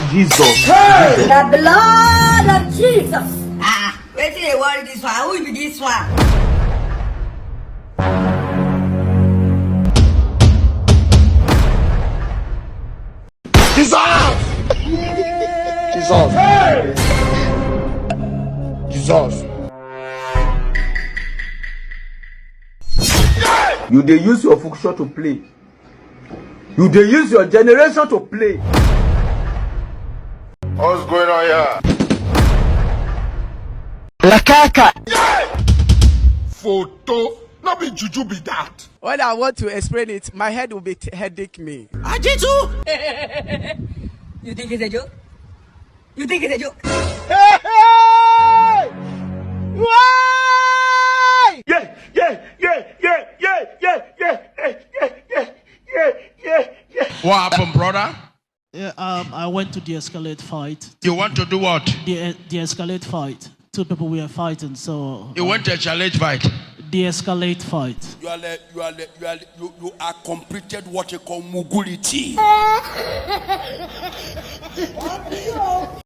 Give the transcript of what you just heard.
Jesus. Hey, the blood of Jesus. Wait till they worry this one. Who will be this one? Jesus! Jesus. Hey! Jesus. You dey use your function to play. You dey use your generation to play. What's going on here? La caca. Photo. Not be juju be that. When I want to explain it, my head will be headache me. Ajitu! You think it's a joke? You think it's a joke? Hey! Why? Yeah. What happened, brother? Yeah, I went to de-escalate fight. You want to do what? De-escalate fight. Two people were fighting, so. You went to a challenge fight. De-escalate fight. You are completed what you call mugulity.